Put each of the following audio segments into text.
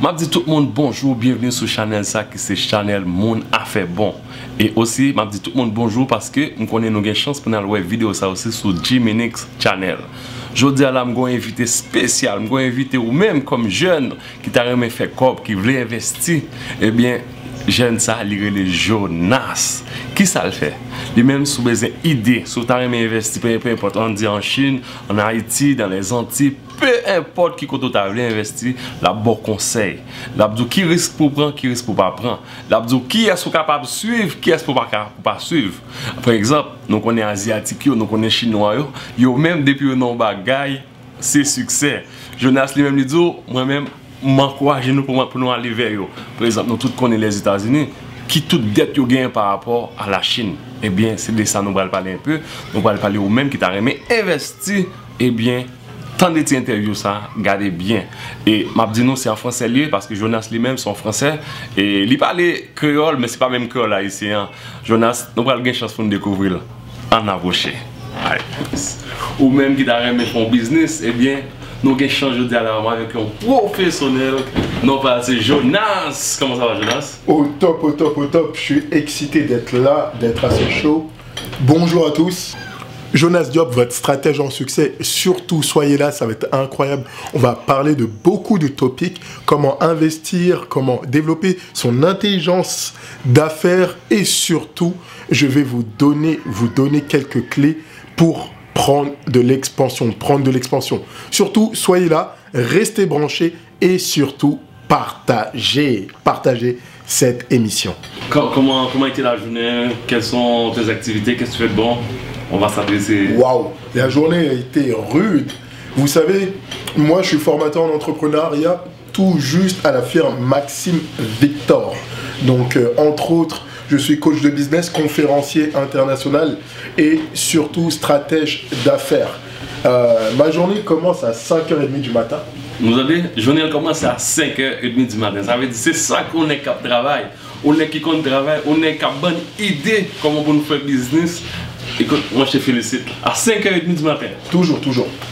m'a dit tout le monde bonjour, bienvenue sur channel ça qui c'est channel Moun a fait bon. Et aussi m'a dit tout le monde bonjour parce que nous connaissons une chance pour nous voir vidéo ça aussi sur Jiminix channel. Je dis à la m'gon invité spécial, m'gon invité ou même comme jeune qui t'a remis fait corps qui voulait investir, eh bien jeune ça lire les Jonas. Qui ça le fait? Les mêmes sous besoin idées, sous t'as remis investir peu importe on dit en Chine, en Haïti, dans les Antilles, peu importe qui côté t'as voulu investir, la bon conseil. L'abdou qui risque pour prendre, qui risque pour pas prendre. L'abdou qui est capable de suivre, qui est pour pas suivre. Par exemple, nous connaissons asiatique, nous connaissons chinois, yo même depuis non bagaille, c'est succès. Jonas lui même lui dit moi-même m'encourage nous pour nous aller vers eux. Par exemple, nous tous connaissons les États-Unis qui toute dette yo gagne par rapport à la Chine. Eh bien, c'est de ça nous allons parler un peu. Nous allons parler au même qui t'a aimé investir, eh bien tant de petites interviews ça, gardez bien. Et m'a dit nous c'est en français lié parce que Jonas lui-même sont français et il parle créole mais c'est pas même créole haïtien. Jonas, nous allons avoir une chance pour nous découvrir en approcher. Ou même qui t'a aimé son business, eh bien nous avons changé de dialogue avec un professionnel. Non pas c'est Jonas. Comment ça va Jonas? Au top, au top, au top. Je suis excité d'être là, d'être à ce show. Bonjour à tous. Jonas Diop, votre stratège en succès, surtout soyez là, ça va être incroyable. On va parler de beaucoup de topics, comment investir, comment développer son intelligence d'affaires et surtout, je vais vous donner quelques clés pour prendre de l'expansion, Surtout, soyez là, restez branchés et surtout, partagez cette émission. Comment était la journée? Quelles sont tes activités? Qu'est-ce que tu fais de bon? On va s'adresser. Waouh, la journée a été rude. Vous savez, moi je suis formateur en entrepreneuriat tout juste à la firme Maxime Victor. Donc, entre autres, je suis coach de business, conférencier international et surtout stratège d'affaires. Ma journée commence à 5h30 du matin. Vous avez, la journée commence à 5h30 du matin. Ça veut dire c'est ça qu'on est cap travail. On est qui compte travail, on est cap bonne idée comment on faire business. Écoute, moi je te félicite. À 5h30 du matin. Toujours.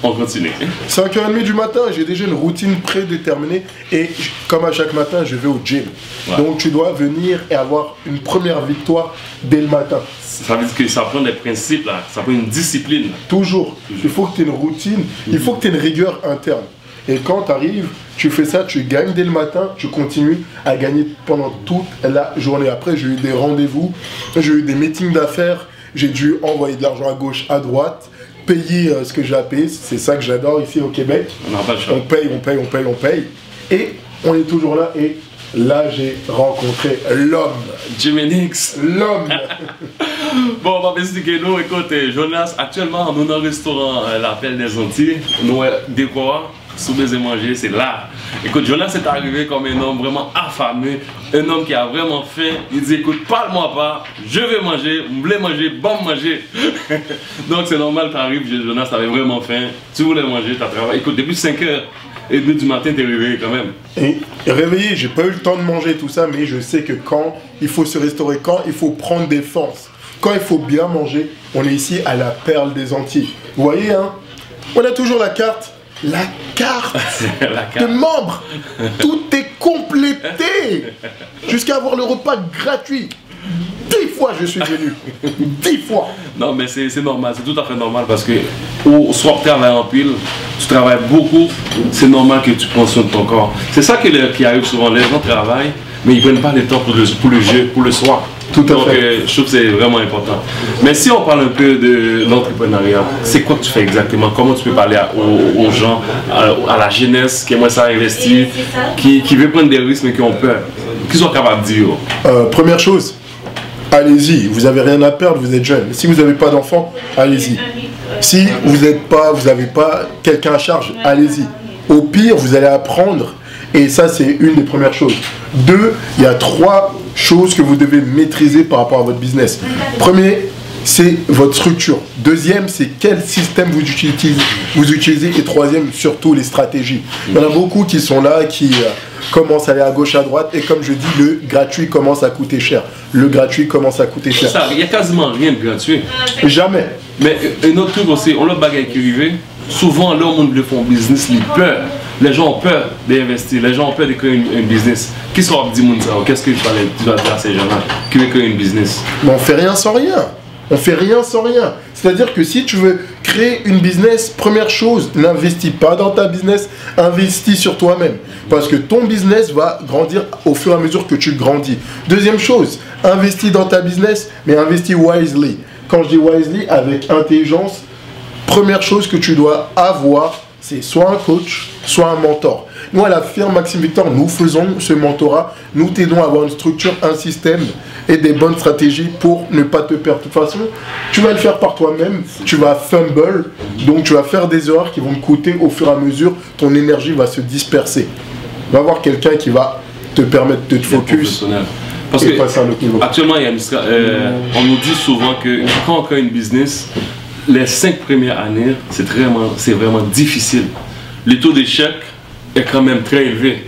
On continue. 5h30 du matin, j'ai déjà une routine prédéterminée et comme à chaque matin, je vais au gym. Ouais. Donc tu dois venir et avoir une première victoire dès le matin. Ça veut dire que ça prend des principes là, ça prend une discipline. Toujours. Il faut que tu aies une routine, il faut que tu aies une rigueur interne. Et quand tu arrives, tu fais ça, tu gagnes dès le matin, tu continues à gagner pendant toute la journée. Après, j'ai eu des rendez-vous, j'ai eu des meetings d'affaires. J'ai dû envoyer de l'argent à gauche, à droite, payer ce que j'ai à payer. C'est ça que j'adore ici au Québec. On paye. Et on est toujours là. Et là, j'ai rencontré l'homme. Jiminix. L'homme. Bon, on va expliquer nous. Écoute, Jonas, actuellement, nous dans le restaurant L'Appel des Antilles. Nous décor. Sous baiser manger, c'est là. Écoute, Jonas est arrivé comme un homme vraiment affamé, un homme qui a vraiment faim. Il dit écoute, parle-moi pas, je vais manger, je voulais manger, bon manger. Donc c'est normal, tu arrives, Jonas, tu avais vraiment faim, tu voulais manger, tu as travaillé. Écoute, depuis 5h30 du matin, tu es réveillé quand même. Et réveillé, j'ai pas eu le temps de manger tout ça, mais je sais que quand il faut se restaurer, quand il faut prendre des forces, quand il faut bien manger, on est ici à la Perle des Antilles. Vous voyez, hein, on a toujours la carte. La carte de membre, tout est complété jusqu'à avoir le repas gratuit. 10 fois je suis venu, 10 fois. Non mais c'est normal, c'est tout à fait normal parce que soit tu travailles en pile, tu travailles beaucoup, c'est normal que tu prends soin de ton corps. C'est ça qui arrive souvent, les gens travaillent mais ils ne prennent pas le temps pour le jeu, pour le soir. Tout à fait. Donc, je trouve que c'est vraiment important. Mais si on parle un peu de l'entrepreneuriat, c'est quoi que tu fais exactement? Comment tu peux parler aux gens, à la jeunesse qui aimerait ça investir, qui veut prendre des risques mais qui ont peur? Qu'ils sont capables de dire? Première chose, allez-y. Vous n'avez rien à perdre, vous êtes jeune. Si vous n'avez pas d'enfant, allez-y. Si vous n'avez pas quelqu'un à charge, allez-y. Au pire, vous allez apprendre. Et ça, c'est une des premières choses. 2, il y a 3 choses que vous devez maîtriser par rapport à votre business. Premier, c'est votre structure. Deuxième, c'est quel système vous utilisez. Et troisième, surtout les stratégies. Il y en a beaucoup qui sont là, qui commencent à aller à gauche, à droite. Et comme je dis, le gratuit commence à coûter cher. Le gratuit commence à coûter cher. Il n'y a quasiment rien de gratuit. Jamais. Mais un autre truc aussi, on a bagaille qui arrive. Souvent, là, on veut faire un business, il peur. les gens ont peur d'investir, les gens ont peur de créer un business. Qui sont dit ça? Qu'est-ce que tu vas dire à ces gens-là qui veulent créer un business? Mais on fait rien sans rien. On fait rien sans rien. C'est-à-dire que si tu veux créer une business, première chose, n'investis pas dans ta business, investis sur toi-même. Parce que ton business va grandir au fur et à mesure que tu grandis. Deuxième chose, investis dans ta business, mais investis wisely. Quand je dis wisely, avec intelligence, première chose que tu dois avoir, c'est soit un coach, soit un mentor. Nous, à la firme Maxime Victor, nous faisons ce mentorat. Nous t'aidons à avoir une structure, un système et des bonnes stratégies pour ne pas te perdre. De toute façon, tu vas le faire par toi-même. Tu vas fumble, donc tu vas faire des erreurs qui vont te coûter au fur et à mesure. Ton énergie va se disperser. Va avoir quelqu'un qui va te permettre de te focus. Parce que actuellement, il y a on nous dit souvent que quand on crée une business, les 5 premières années, c'est vraiment difficile. Le taux d'échec est quand même très élevé.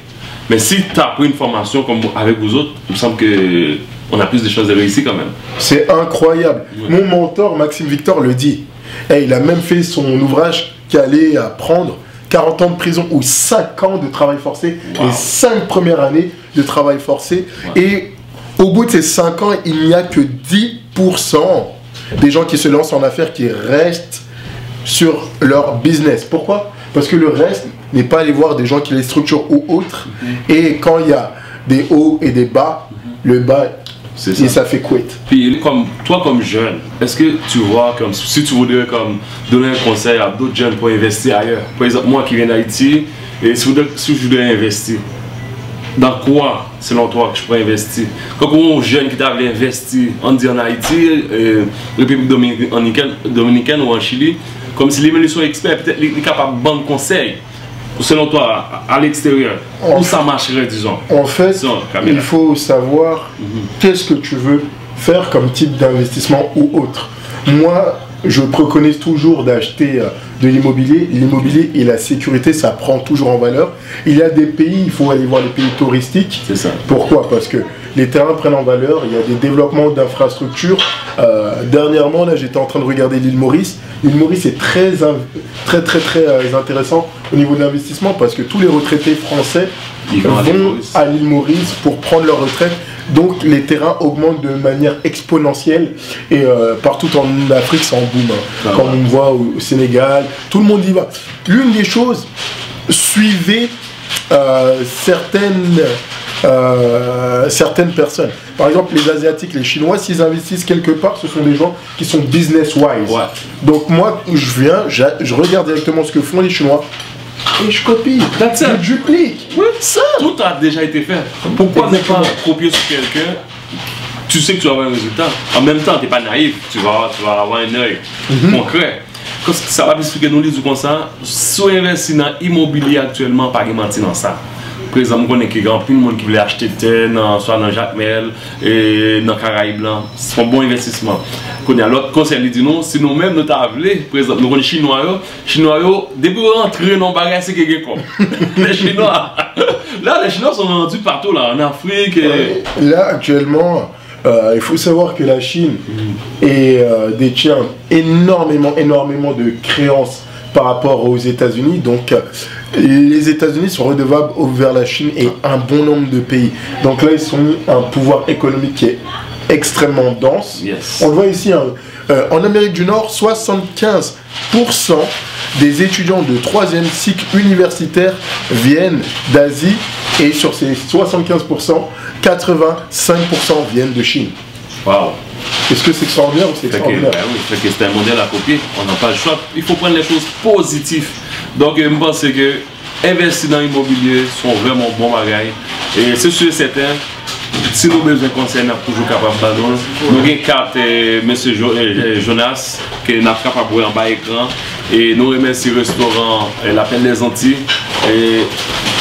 Mais si tu as pris une formation comme avec vous autres, il me semble qu'on a plus de chances de réussir quand même. C'est incroyable. Ouais. Mon mentor, Maxime Victor, le dit. Et il a même fait son ouvrage qui allait prendre 40 ans de prison ou 5 ans de travail forcé, wow. Les 5 premières années de travail forcé. Wow. Et au bout de ces 5 ans, il n'y a que 10% des gens qui se lancent en affaires qui restent sur leur business. Pourquoi? Parce que le reste n'est pas aller voir des gens qui les structurent ou autres. Et quand il y a des hauts et des bas, le bas, ça fait quit. Puis toi comme jeune, est-ce que tu vois, comme si tu voudrais donner un conseil à d'autres jeunes pour investir ailleurs? Par exemple, moi qui viens d'Haïti, et si je voudrais investir, dans quoi, selon toi, que je pourrais investir? Quand un jeune qui t'a investi en Haïti, République dominicaine ou en Chili, comme si les menus sont experts, peut-être les capables de bons conseils, selon toi, à l'extérieur, où ça marcherait, disons? En fait, il faut savoir qu'est-ce que tu veux faire comme type d'investissement ou autre. Moi, je préconise toujours d'acheter de l'immobilier. L'immobilier et la sécurité, ça prend toujours en valeur. Il y a des pays, il faut aller voir les pays touristiques. C'est ça. Pourquoi? Parce que les terrains prennent en valeur, il y a des développements d'infrastructures. Dernièrement, là, j'étais en train de regarder l'île Maurice. L'île Maurice est très intéressant au niveau de l'investissement parce que tous les retraités français vont à l'île Maurice pour prendre leur retraite. Donc les terrains augmentent de manière exponentielle et partout en Afrique c'est en boom. Quand on voit au Sénégal, tout le monde y va. L'une des choses, suivez certaines personnes. Par exemple les Asiatiques, les Chinois, s'ils investissent quelque part, ce sont des gens qui sont business-wise. Ouais. Donc moi, je regarde directement ce que font les Chinois. Et je copie, je duplique. Oui, ça. Tout a déjà été fait. Pourquoi ne pas copier sur quelqu'un? Tu sais que tu vas avoir un résultat. En même temps, tu n'es pas naïf. Tu vas avoir un œil concret. Ça va expliquer nous lisons comme ça. Si on investit dans l'immobilier actuellement, pas de mentir dans ça. Par exemple, on connaît qu'il y a plein de monde qui veut acheter terre, soit dans Jacmel et dans Caraïbes Blanc. C'est un bon investissement. Quand il y a l'autre conseil, il dit non, si nous-mêmes nous t'avons, par exemple, nous connaissons les Chinois, depuis qu'on rentre dans le bagage, c'est quelqu'un comme. Les Chinois, là, les Chinois sont rendus partout, là, en Afrique. Et... Là, actuellement, il faut savoir que la Chine détient énormément de créances par rapport aux États-Unis. Donc, les États-Unis sont redevables vers la Chine et un bon nombre de pays. Donc là, ils sont un pouvoir économique qui est extrêmement dense. Yes. On le voit ici, en Amérique du Nord, 75% des étudiants de 3e cycle universitaire viennent d'Asie et sur ces 75%, 85% viennent de Chine. Wow. Est-ce que c'est extraordinaire ou c'est extraordinaire? Oui, c'est un modèle à copier, on n'a pas le choix. Il faut prendre les choses positives. Donc, je pense que investir dans l'immobilier sont vraiment bons bagages. Et c'est sûr et certain, si nous avons besoin de conseils, nous sommes toujours capables de nous. Nous avons une carte M. Jonas, qui est capable de voir en bas écran. Et nous remercions le restaurant l'Appel des Antilles. Et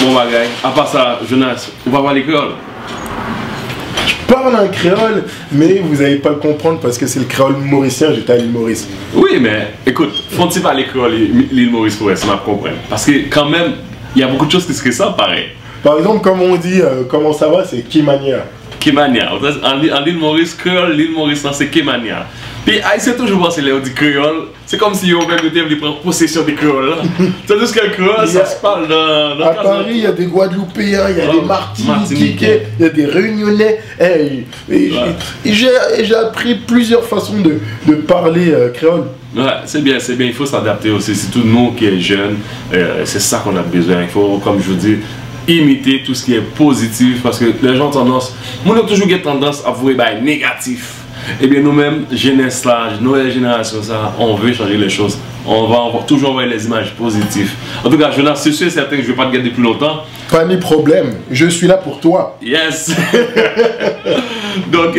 bon bagaille. À part ça, Jonas, on va voir les créoles. Je parle un créole, mais vous n'allez pas le comprendre parce que c'est le créole mauricien, j'étais à l'île Maurice. Oui, mais écoute, faut-il parler créole l'île Maurice pour ça, je comprends. Parce que quand même, il y a beaucoup de choses qui se ressemblent pareil. Par exemple, comme on dit, comment ça va, c'est qui manière. Kémania. En l'île Maurice, créole, l'île Maurice, c'est Kémania. Puis Haïtien toujours pensé les dit créole, c'est comme si on veut prendre possession des créoles. Tandis que le créole, ça se parle dans à Paris, il y a des Guadeloupéens, il y a des Martiniquais, il y a des Réunionnais. J'ai appris plusieurs façons de parler créole. Ouais, c'est bien, il faut s'adapter aussi. C'est tout nous qui est jeunes, c'est ça qu'on a besoin. Il faut, comme je vous dis, imiter tout ce qui est positif parce que les gens ont tendance, nous avons toujours tendance à voir les négatifs. Et bien nous-mêmes, jeunesse là, nouvelle génération ça, on veut changer les choses. On va toujours voir les images positives. En tout cas, Jonas, c'est sûr et certain que je ne vais pas te garder plus longtemps. Pas de problème, je suis là pour toi. Yes. Donc,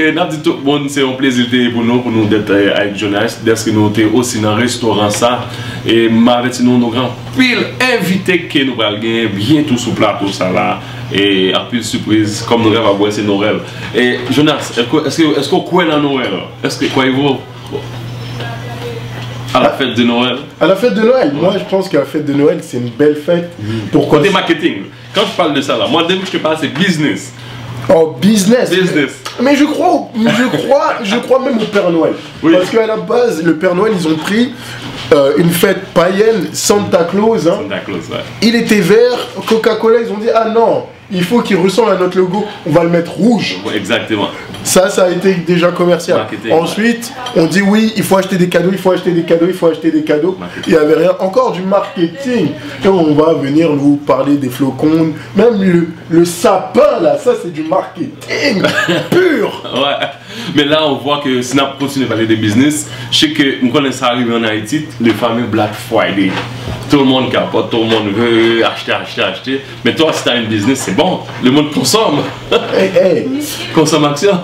tout le monde, c'est un plaisir pour nous d'être avec Jonas. Dès que nous sommes aussi dans le restaurant ça. Et avec nous, nous avons pile invité que nous allons gagner bientôt sous plateau ça là. Et en pile surprise, comme nous rêvons à boire, c'est nos rêves. Et Jonas, est-ce qu'on croit dans nos rêves? Est-ce que croyez-vous à la fête de Noël? À la fête de Noël, moi je pense que la fête de Noël c'est une belle fête. Pourquoi? Côté marketing, quand je parle de ça là, moi dès que je te parle c'est business. Oh, business. Mais je crois même au Père Noël. Oui. Parce qu'à la base, le Père Noël, ils ont pris une fête païenne, Santa Claus. Hein. Santa Claus, ouais. Il était vert, Coca-Cola, ils ont dit, ah non, il faut qu'il ressemble à notre logo, on va le mettre rouge. Ouais, exactement. Ça a été déjà commercial. Marketing, ensuite, on dit oui, il faut acheter des cadeaux, il faut acheter des cadeaux, il faut acheter des cadeaux. Marketing. Il n'y avait rien, encore du marketing. Et on va venir nous parler des flocons, même le sapin là, ça c'est du marketing pur. Ouais. Mais là, on voit que si on continue à parler de business, je sais que nous connaissons ça arrive en Haïti, le fameux Black Friday. Tout le monde capote, tout le monde veut acheter. Mais toi, si tu as un business, c'est bon. Le monde consomme. Consommation.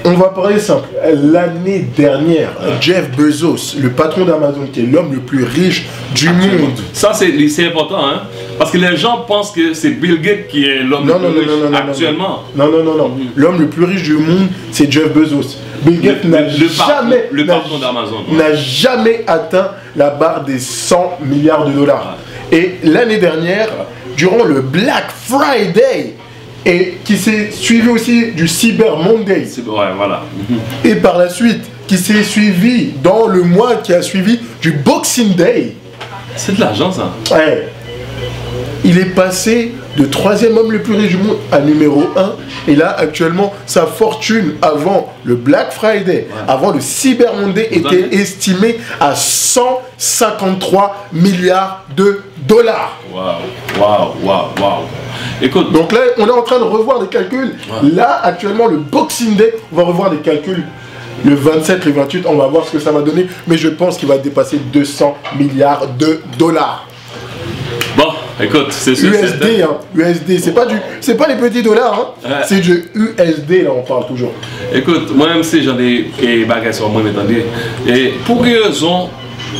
On va parler simple. L'année dernière, Jeff Bezos, le patron d'Amazon, qui est l'homme le plus riche du monde. Ça, c'est important, hein? Parce que les gens pensent que c'est Bill Gates qui est l'homme le plus riche actuellement. Non. L'homme le plus riche du monde, c'est Jeff Bezos. Bill Gates n'a jamais atteint la barre des 100 milliards de dollars. Et l'année dernière, durant le Black Friday, et qui s'est suivi aussi du Cyber Monday. Ouais, voilà. Et par la suite, qui s'est suivi dans le mois qui a suivi du Boxing Day. C'est de l'argent ça. Ouais. Il est passé de 3e homme le plus riche du monde à numéro 1. Et là, actuellement, sa fortune avant le Black Friday, avant le Cyber Monday, était estimée à 153 milliards de dollars. Waouh. Écoute. Donc là, on est en train de revoir des calculs. Ouais. Là, actuellement, le Boxing Day, on va revoir des calculs. Le 27, le 28, on va voir ce que ça va donner. Mais je pense qu'il va dépasser 200 milliards de dollars. Bon, écoute, c'est sûr. USD, hein, USD, c'est pas les petits dollars, hein, c'est du USD, là, on parle toujours. Écoute, moi-même, si j'en ai bagages sur moi, m'entendez. Et pour quelle raison,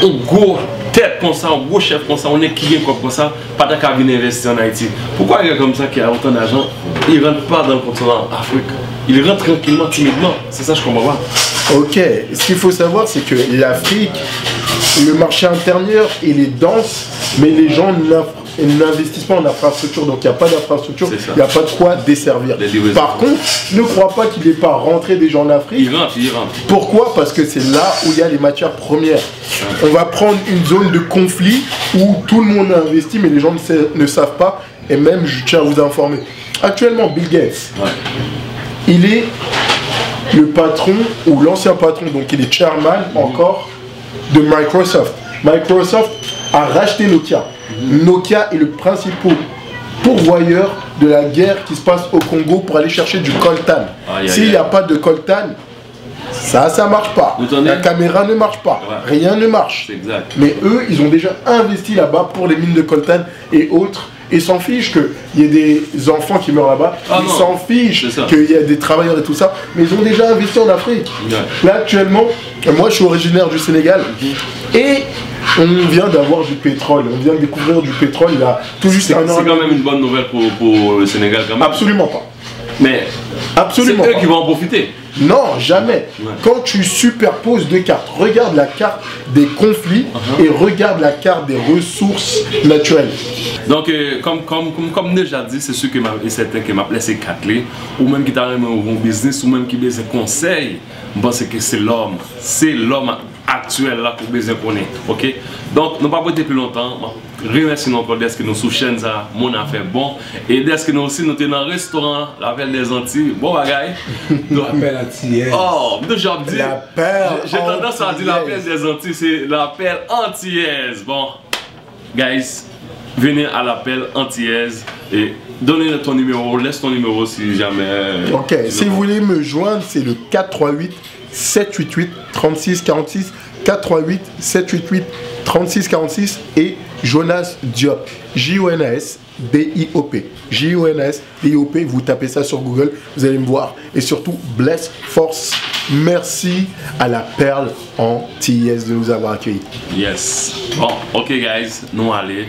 un gros tête comme ça, un gros chef comme ça, on est qui comme ça, pas de qu'à venir investir en Haïti. Pourquoi un gars comme ça qui a autant d'argent, il rentre pas dans le continent Afrique? Il rentre tranquillement, timidement. C'est ça, je comprends pas. Ok, ce qu'il faut savoir, c'est que l'Afrique, le marché intérieur, il est dense, mais les gens n'investissent pas en infrastructure, donc il n'y a pas d'infrastructure, il n'y a pas de quoi desservir. Par contre, ne crois pas qu'il n'est pas rentré des gens en Afrique. Il rentre. Pourquoi? Parce que c'est là où il y a les matières premières. On va prendre une zone de conflit où tout le monde a investi, mais les gens ne savent pas, et même, je tiens à vous informer. Actuellement, Bill Gates, il est le patron, ou l'ancien patron, donc il est chairman encore, de Microsoft. Microsoft a racheté Nokia. Nokia est le principal pourvoyeur de la guerre qui se passe au Congo pour aller chercher du coltan. S'il n'y a pas de coltan, ça marche pas. La caméra ne marche pas. Rien ne marche. Exact. Mais eux, ils ont déjà investi là-bas pour les mines de coltan et autres. Ils s'en fichent qu'il y ait des enfants qui meurent là-bas. Ils s'en fichent qu'il y ait des travailleurs et tout ça. Mais ils ont déjà investi en Afrique. Là, actuellement, moi, je suis originaire du Sénégal. Et on vient d'avoir du pétrole. On vient de découvrir du pétrole. Il y a tout juste un an. C'est quand même une bonne nouvelle pour le Sénégal, quand même. Absolument pas. Mais Absolument. C'est eux qui vont en profiter. Non, jamais. Ouais. Quand tu superposes deux cartes, regarde la carte des conflits et regarde la carte des ressources naturelles. Donc, comme déjà dit, c'est sûr que certains qui m'a laissé quatre clés, ou même qui t'a un bon business, ou même qui besoin de conseils. Je pense que c'est l'homme actuel là pour besoin connaître. Ok? Donc, nous ne pas prêter plus longtemps. Remercie encore d'être que nous sous chaîne ça, mon affaire bon. Et d'être que nous aussi nous sommes dans le restaurant, la Perle des Antilles. Bon bagaille. La Perle antillaise. Oh, déjà dit. La Perle J'ai tendance à dire la Perle des Antilles, c'est la Perle antillaise. Bon, guys, venez à la Perle antillaise et donnez ton numéro, laisse ton numéro si jamais. Ok, si vous voulez me joindre, c'est le 438 788 36 46, 438 788 36 46 et Jonas Diop, J-O-N-A-S-D-I-O-P, J-O-N-A-S-D-I-O-P, vous tapez ça sur Google, vous allez me voir. Et surtout, Bless Force, merci à la Perle antillaise de nous avoir accueillis. Yes. Bon, ok guys, nous allons.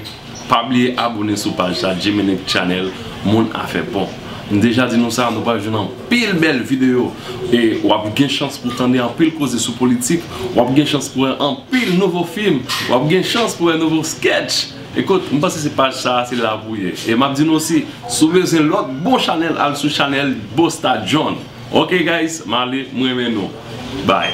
Pas oublier abonner sur la page Jiminic Channel, mon affaire bon. Déjà dit nous ça, nous pas jouer en pile belle vidéo et on a bien chance pour tendre en pile cause sur politique, on a bien chance pour un pile nouveau film, on a bien chance pour un nouveau sketch. Écoute, je pense que c'est pas ça, c'est la bouille. Et m'a dit aussi, si vous avez l'autre bon channel, al sur channel Bosta John. Ok guys, m'allez, moi nous. Bye.